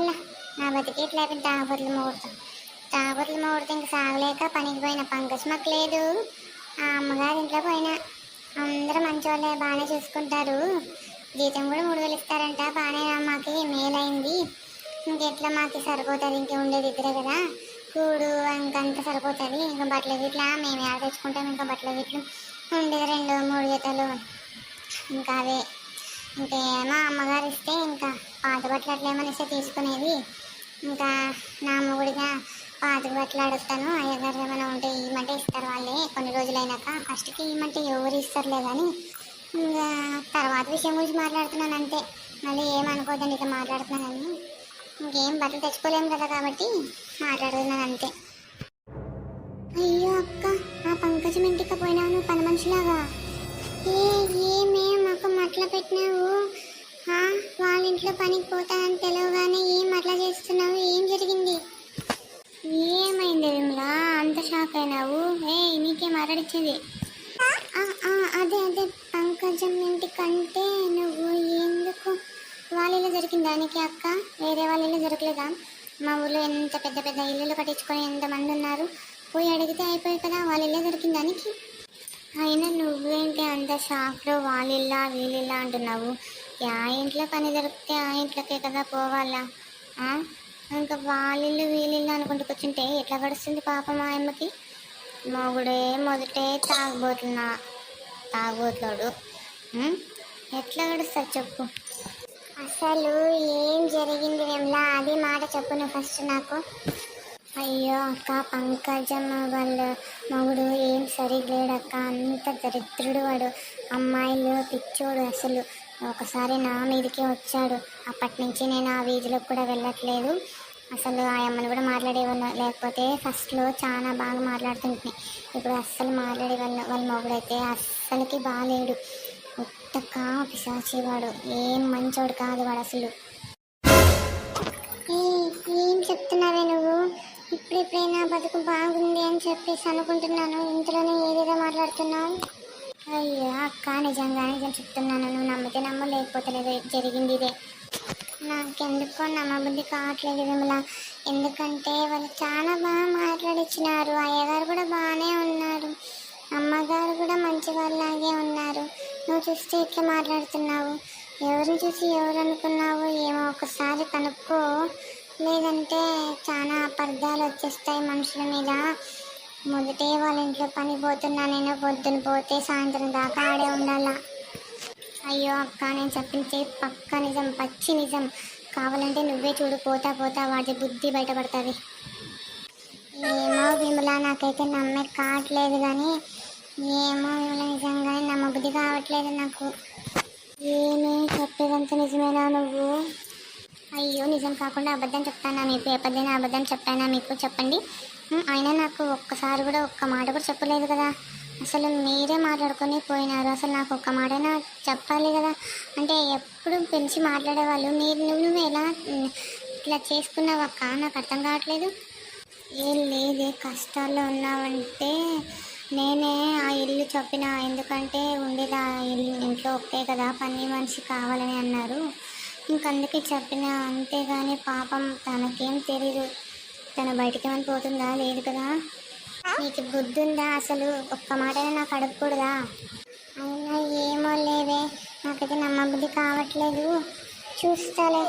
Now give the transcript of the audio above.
వల్ల నా బతికి ఇట్లా తాగుబోతులు ముహూర్తం. తాగుబోతులు ముహూర్తం ఇంక సాగలేక పనికి పోయిన పంకజ్ మాకు లేదు. ఆ అమ్మగారి ఇంట్లో పోయినా. అందరూ మంచి వాళ్ళే, బాగానే చూసుకుంటారు. జీతం కూడా 3,000 ఇస్తారంట. బాగానే మాకు మేలైంది. ఇంకెట్లా మాకు సరిపోతుంది, ఇంక ఉండేది ఇద్దరే కదా, కూడు ఇంకంత సరిపోతుంది. ఇంకా బట్టలు గిట్లా మేము ఎలా తెచ్చుకుంటాం, ఇంకా బట్టలు గిట్లు ఉండేది 2-3 జతలు. ఇంకా అవే ఇంకేమో అమ్మగారు ఇస్తే ఇంకా పాత బట్టలు అట్లా ఏమైనా ఇస్తే తీసుకునేది. ఇంకా నా మొగుడిగా పాత బట్టలు అడుగుతాను, అయ్యగారు ఏమైనా ఉంటే ఇవ్వమంటే ఇస్తారు వాళ్ళే. కొన్ని రోజులైనాక ఫస్ట్కి ఇవ్వమంటే ఎవరు ఇస్తారులే కానీ ఇంకా తర్వాత విషయం గురించి మాట్లాడుతున్నాను అంతే. మళ్ళీ ఏమనుకోదండి ఇక మాట్లాడుతున్నానని. ఇంకేం బట్టలు తెచ్చుకోలేము కదా కాబట్టి మాట్లాడుతున్నాను అంతే. అయ్యో అక్క, ఆ పంకజం ఇంటికి పోయినాను పని మనిషిలాగా. ఏమేం అక్క అట్లా పెట్టినావు? వాళ్ళ ఇంట్లో పనికి పోతానని తెలియగానే ఏం అట్లా చేస్తున్నావు? ఏం జరిగింది? ఏమైంది విమలా, అంత షాక్ అయినావు? నీకేం అరడిచ్చింది? అదే పంకజం ఇంటికంటే నువ్వు ఎందుకు వాళ్ళ ఇల్లు జరిగింది దానికి అక్క? వేరే వాళ్ళ ఇల్లు జరగలేదా? మా ఊళ్ళో ఎంత పెద్ద పెద్ద ఇల్లులు కట్టించుకొని ఎంతమంది ఉన్నారు, పోయి అడిగితే అయిపోయి కదా, వాళ్ళ ఇల్లు దొరికింది దానికి. అయినా నువ్వేంటి అంత షాక్లో వాళ్ళిల్లా వీళ్ళిల్లా అంటున్నావు? ఆ ఇంట్లో పని దొరికితే ఆ ఇంట్లోకే కదా పోవాలా? ఇంకా వాళ్ళిల్లు వీళ్ళిల్లు అనుకుంటూ కూర్చుంటే ఎట్లా గడుస్తుంది పాపం మా అమ్మకి? మొగుడే మొదటే తాగబోతున్నాడు, ఎట్లా గడుస్తా చెప్పు? అసలు ఏం జరిగింది విమలా, అది మాట చెప్పు నువ్వు ఫస్ట్ నాకు. అయ్యో అక్క, పంకజం వాళ్ళ మొగుడు ఏం సరిగ్లేడక్క, అంత దరిద్రుడు వాడు. అమ్మాయిలు పిచ్చోడు అసలు. ఒకసారి నా మీదకే వచ్చాడు. అప్పటి నుంచి నేను ఆ వీధిలోకి కూడా వెళ్ళట్లేదు. అసలు ఆ అమ్మని కూడా మాట్లాడేవాళ్ళు, లేకపోతే ఫస్ట్లో చాలా బాగా మాట్లాడుతుంటున్నాయి. ఇప్పుడు అస్సలు వాళ్ళ మొగుడైతే అస్సలకి బాగాలేడు. ఉత్తక్క పిశాచి వాడు, ఏం మంచోడు కాదు వాడు అసలు. ఏం చెప్తున్నావే నువ్వు? ఇప్పుడెప్పుడైనా బతుకు బాగుంది అని చెప్పేసి అనుకుంటున్నాను, ఇంతలోనే ఏదేదో మాట్లాడుతున్నావు. అయ్యో అక్క, నిజంగానే నేను చెప్తున్నాను, నువ్వు నమ్మితే నమ్ము, లేకపోతే లేదు, జరిగింది ఇదే. నాకెందుకో నమ్మబుద్ధి కావట్లేదు విమల. ఎందుకంటే వాళ్ళు చాలా బాగా మాట్లాడిచ్చినారు, అయ్యగారు కూడా బాగానే ఉన్నారు, అమ్మగారు కూడా మంచి వాళ్ళలాగే ఉన్నారు. నువ్వు చూస్తే ఇట్లా మాట్లాడుతున్నావు. ఎవరిని చూసి ఎవరు అనుకున్నావు? ఏమో ఒకసారి కనుక్కో, లేదంటే చాలా అపార్థాలు వచ్చేస్తాయి మనుషుల మీద. మొదటే వాళ్ళ ఇంట్లో పని పోతున్నా నేను, పొద్దున పోతే సాయంత్రం దాకా ఆడే ఉండాలా. అయ్యో అక్క, నేను చెప్పించే పక్క నిజం, పచ్చి నిజం. కావాలంటే నువ్వే చూడు, పోతా పోతా వాటి బుద్ధి బయటపడుతుంది. ఏమో విమల, నాకైతే నమ్మే కావట్లేదు కానీ, ఏమో విమల, నిజంగానే నమ్మబుద్ధి కావట్లేదు నాకు. ఏమీ చెప్పేదంతా నిజమేనా నువ్వు? అయ్యో, నిజం కాకుండా అబద్ధం చెప్తానా మీకు? ఎప్పటిదైనా అబద్ధం చెప్పానా మీకు? చెప్పండి. అయినా నాకు ఒక్కసారి కూడా ఒక్క మాట కూడా చెప్పలేదు కదా. అసలు మీరే మాట్లాడుకొని పోయినారు. అసలు నాకు ఒక్క మాటైనా చెప్పాలి కదా. అంటే ఎప్పుడు పిలిచి మాట్లాడేవాళ్ళు, నువ్వు ఎలా ఇట్లా చేసుకున్నావు అక్క? నాకు అర్థం కావట్లేదు. ఏం లేదే, కష్టాల్లో ఉన్నావంటే నేనే ఆ ఇల్లు చెప్పిన. ఎందుకంటే ఉండేది ఆ ఇంట్లో ఒకే కదా, పని మనిషి కావాలని అన్నారు, ఇంకందుకే చెప్పిన. అంతేగాని పాపం తనకేం తెలీదు. తను బయటికి ఏమని పోతుందా? లేదు కదా. నీకు బుద్ధి ఉందా అసలు? ఒక్క మాటనే నాకు అడగకూడదా? అయినా ఏమో లేవే, నాకైతే నమ్మబుద్ధి కావట్లేదు. చూస్తాలే.